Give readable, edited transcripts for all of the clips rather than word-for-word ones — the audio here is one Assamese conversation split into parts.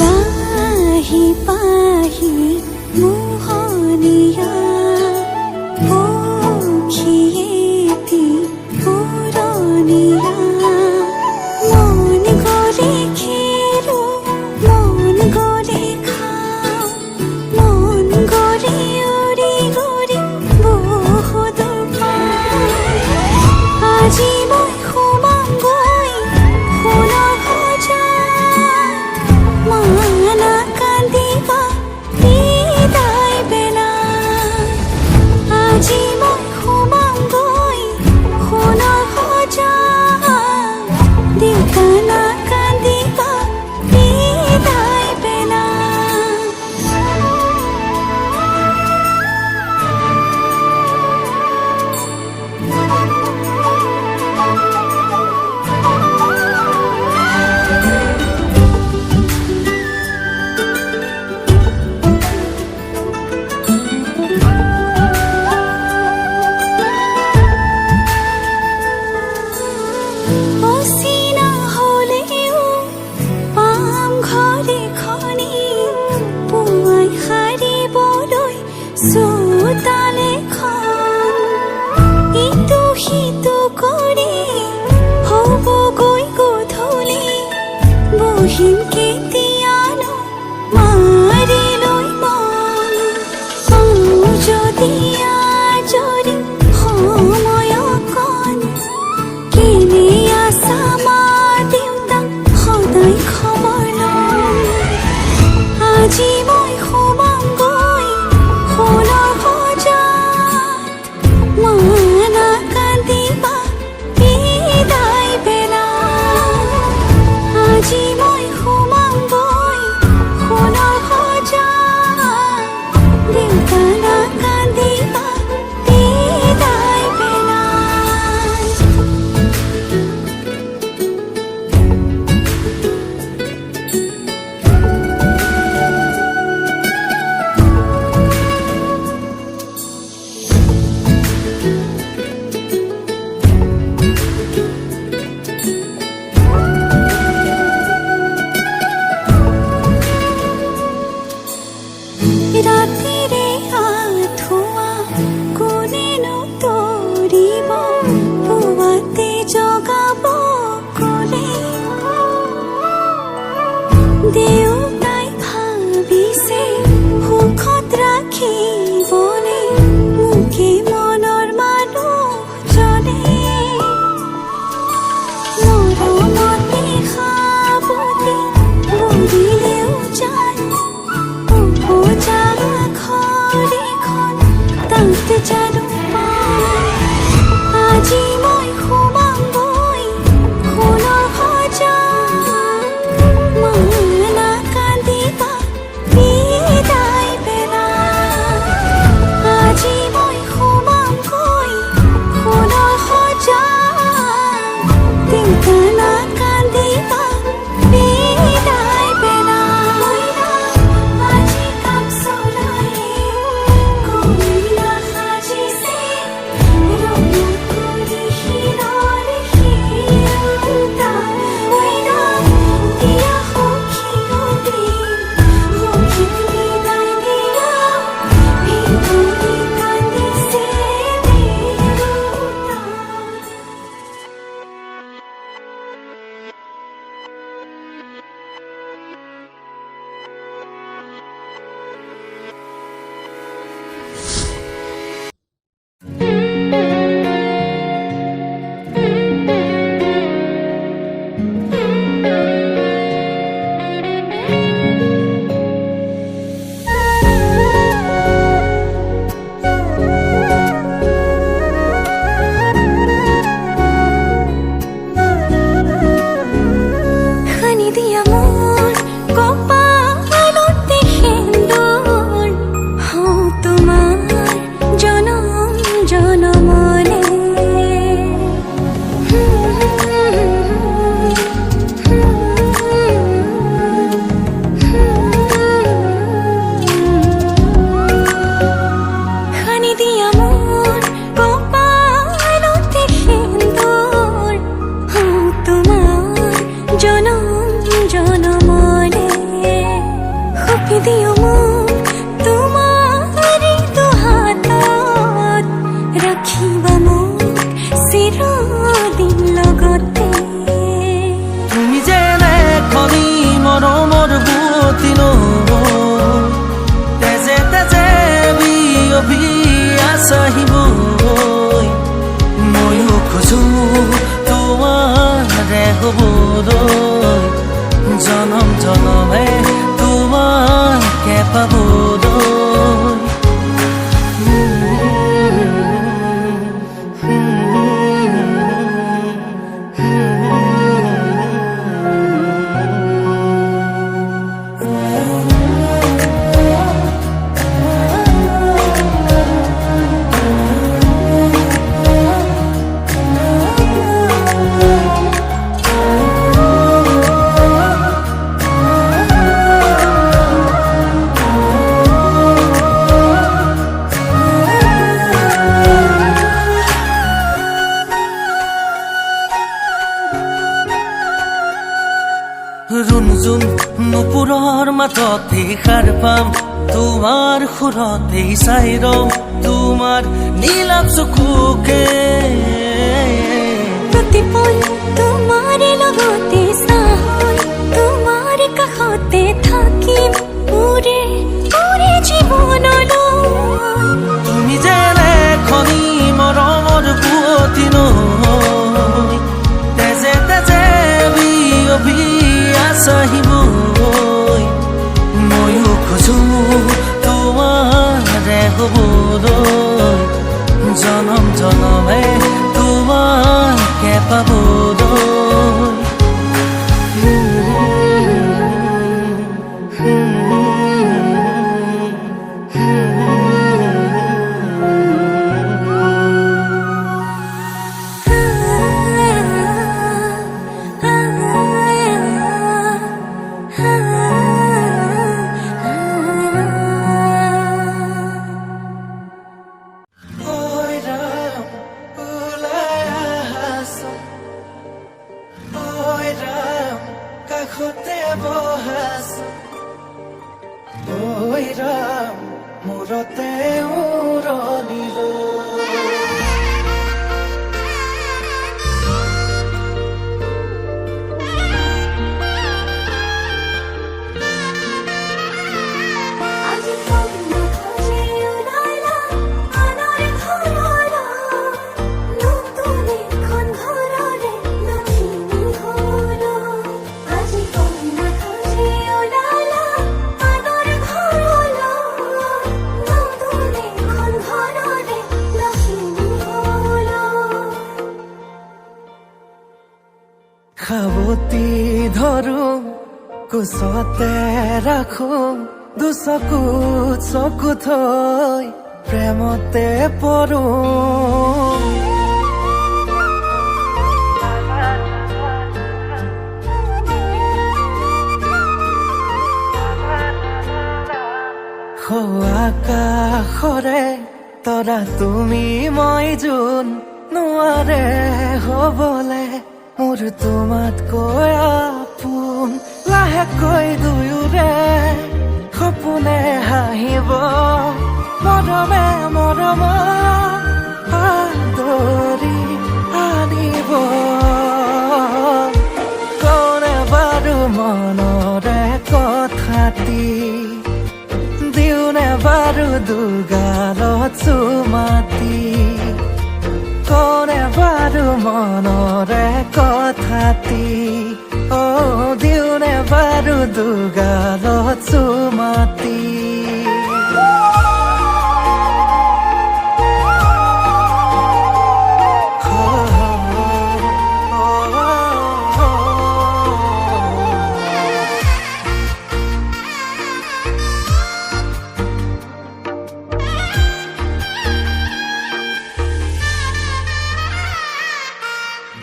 লাহি পাহি মোহনীয়া পক্ষীয়েতি পুৰণীয়া মন গ'লে খেলো মন গ'লে খাওঁ মন গ'লে উৰি উৰি বহুত পাওঁ আজি মই সোমামগৈ সোণৰ সজাত মানা কান্দিবা বিদায় বেলা আজি মই সোমামগৈ সোণৰ সজাত দেউতা নাকান্দিবা বিদায় বেলা অচিনা হ'লেও পাম ঘৰে খনি পুৱাই সাৰিবলৈ চোতালখন ইটো সিটো কৰি হ'বগৈ গধূলি বহিম কেতিয়ানো মাৰি লৈ মন পাওঁ যদি আজৰি সময় অকণ কেনে আছা মা দেউতা সদায় খবৰ লওঁ আজি মই সোমামগৈ সোণৰ সজাত মানা কান্দিবা বিদায় বেলা আজি মই সোমামগৈ সোণৰ সজাত দেউতা নাকান্দিবা বিদায় বেলা ৰাতিৰে আঁঠুৱা কোনেনো তৰিব পুৱাতে জগাব ক'লে দেউতাই ভাবিছে সুখত ৰাখিবনে মোকে মনৰ মানুহজনে মৰমতে সাবতি বুলিলেও যায় উপজা ঘৰখন তাত জানো পাওঁ আজি মই সোমামগৈ সোণৰ সজাত মানা আহিবই ময়ো খোজো তোমাৰে হ'বলৈ জনম জনমে তোমাকে পাবলৈ ৰুণজুন নুপুৰৰ মাততে সাৰ পাম তোমাৰ সুৰতে চাই ৰম তোমাৰ নীলাভ চকুকে প্ৰতিপল তোমাৰে লগতে চাহল তোমাৰ কাষতে থাকিম মোৰে মোৰে জীৱনলৈ তুমি যেনে খনি মৰমৰ পুৱতি নৈ তেজে তেজে বিয়পি আহিবই ময়ো খোজো তোমাৰে হ'বলৈ জনম জনমে তোমাকে পাবলৈ মূৰতে উৰণিলো সাৱতি ধৰো কোচতে ৰাখো দুচকু চকু থৈ প্ৰেমতে পৰো আকাশৰে তৰা তুমি মই যোন নোৱাৰে হ'বলে মোৰ তোমাতকৈ আপোন লাহেকৈ দুয়োৰে সপোনে হাঁহিব মৰমে মৰম আদৰি আনিব কোনে বাৰু মনৰে কথাটি দিওনে বাৰু দুগালত চুমাতি কোনে বাৰু মনৰে কথাটি দিওনে বাৰু দুগালত চুমাতি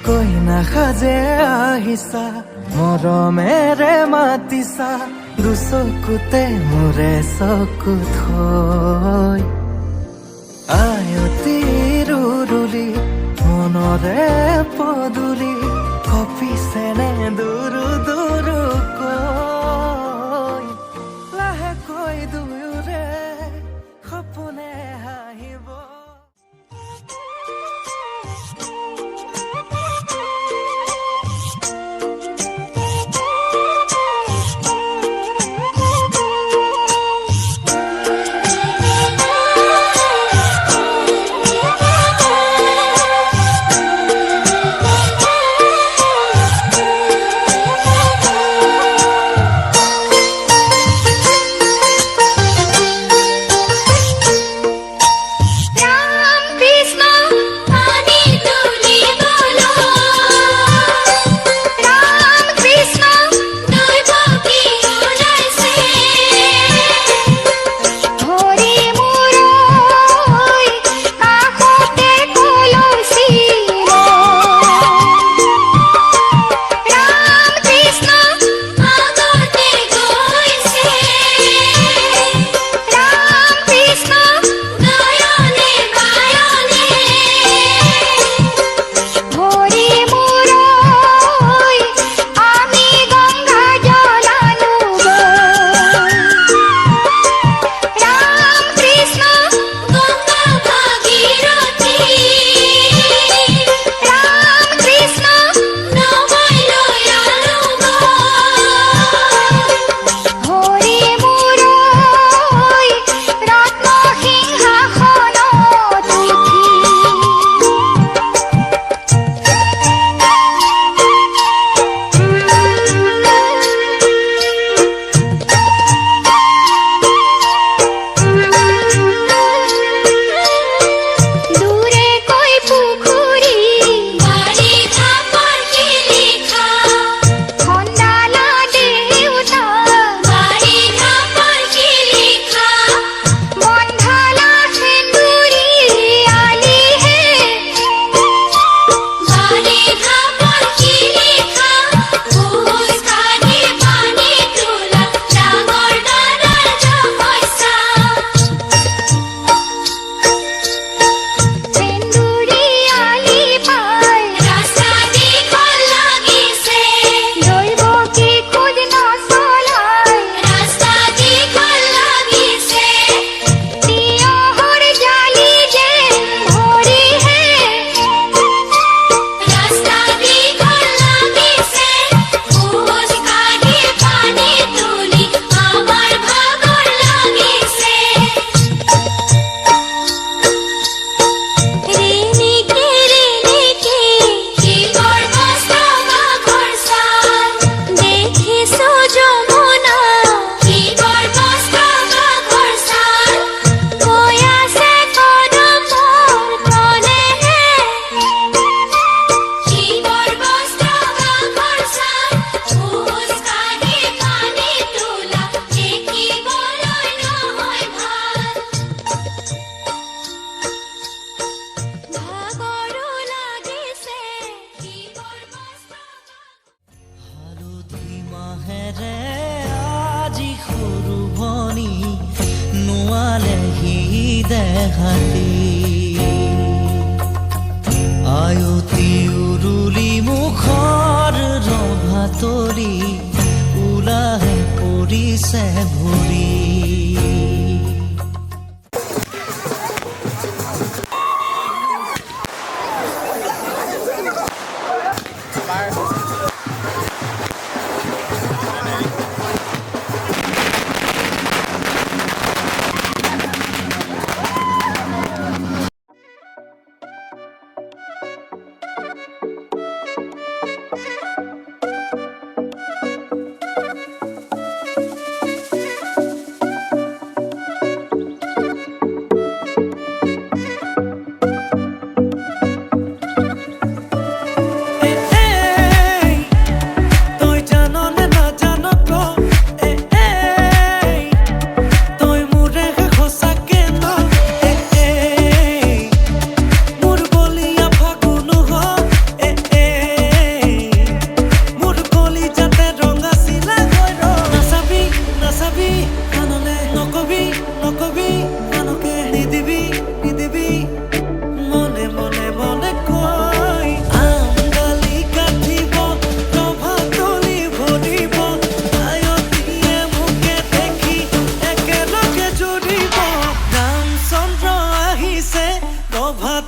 কৈ নাসাজে আহিছা মৰমেৰে মাতিছা দুচকুতে মোৰে চকু থৈ আয়তি ৰুৰুলি মনৰে পদুলি কপিছেনে দুৰু দুৰুকৈ লাহেকৈ দুয়োৰে সপোনে হাঁহিব হেৰে আজি সৰু ভনী নোৱালেহি দেহাতি আয়তি উৰুলি মুখৰ ৰভাতলি ওলাহে পৰিছে ভৰি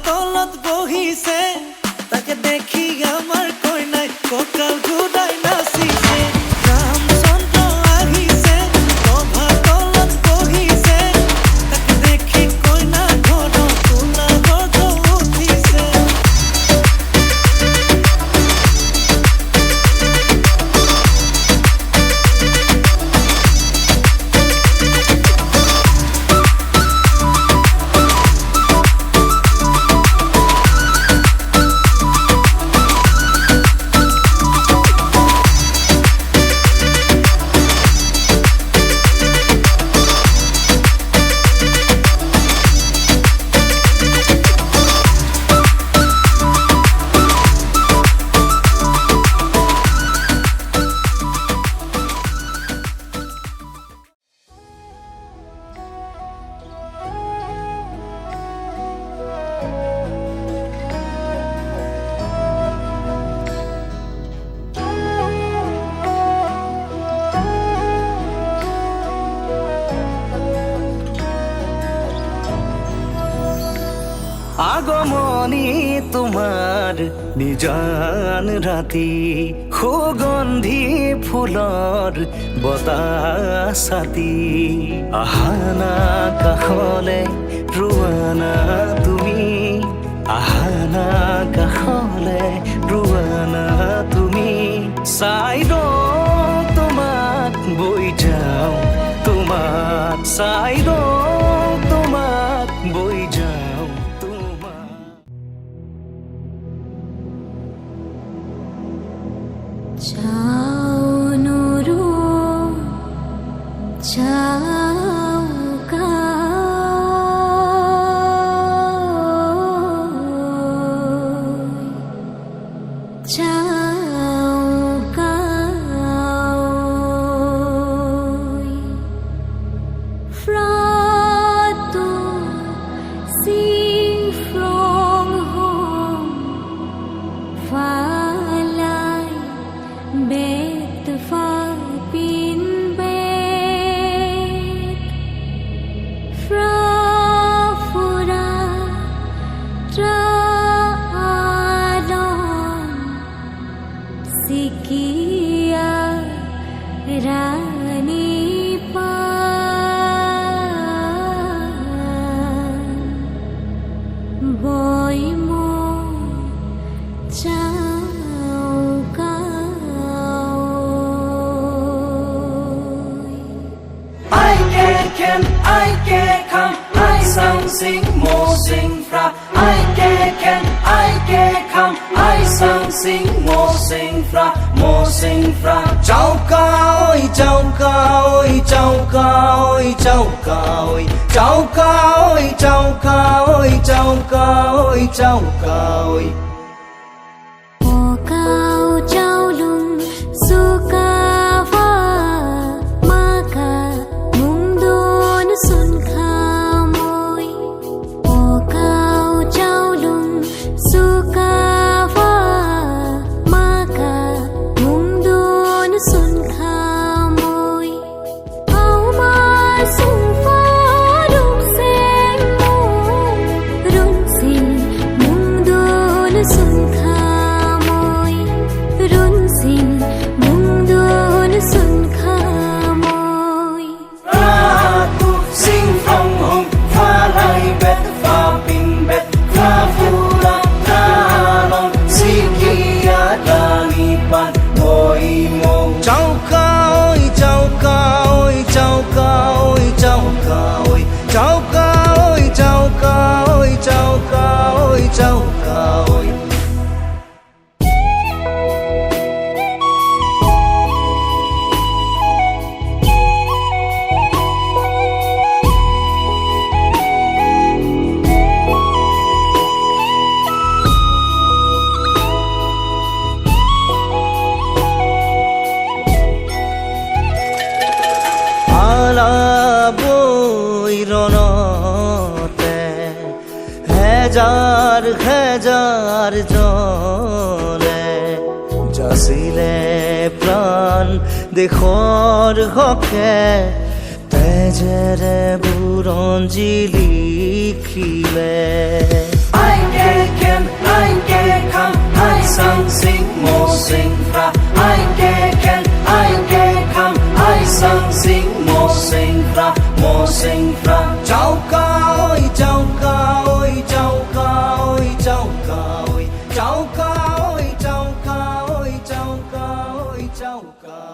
তলত বহিছে তাকে দেখি আমাৰ কইনাই কঁকাল ঘূৰাই নাচিছে ৰামচন্দ্ৰ আহিছে ৰভা তলত বহিছে তাকে দেখি কইনা ঘৰত তোলা গৰ্জ উঠিছে আগমনী তোমাৰ নিজান ৰাতি সুগন্ধি ফুলৰ বতাহ ছাতি আহানা কাষলে ৰোৱানা তুমি আহানা কাষলে ৰোৱানা তুমি চাই তোমাক বৈ যাওঁ তোমাক চাই তোমাক বৈ যাওঁ যাও নৰু যাও Sikia Rani Pan Boy Mo Chao Kao I can come I sang sing mo sing fra I can come I sang sing mo sing fra chau ca ơi chau ca ơi chau ca ơi chau ca ơi chau ca ơi chau ca ơi chau ca ơi chau ca ơi O cao trao lùng su ca হেজাৰ জনে যাচিলে প্ৰাণ দেশৰ হকে তেজেৰে বুৰঞ্জী লিখিলে ai kê khem ai kê kham ai sang sing mo sing fra ai kê khem ai kê kham ai sang sing mo sing fra cháu ca ơi cháu ca ơi cháu ca ơi cháu ca ơi cháu ca ơi cháu ca ơi cháu ca ơi cháu ca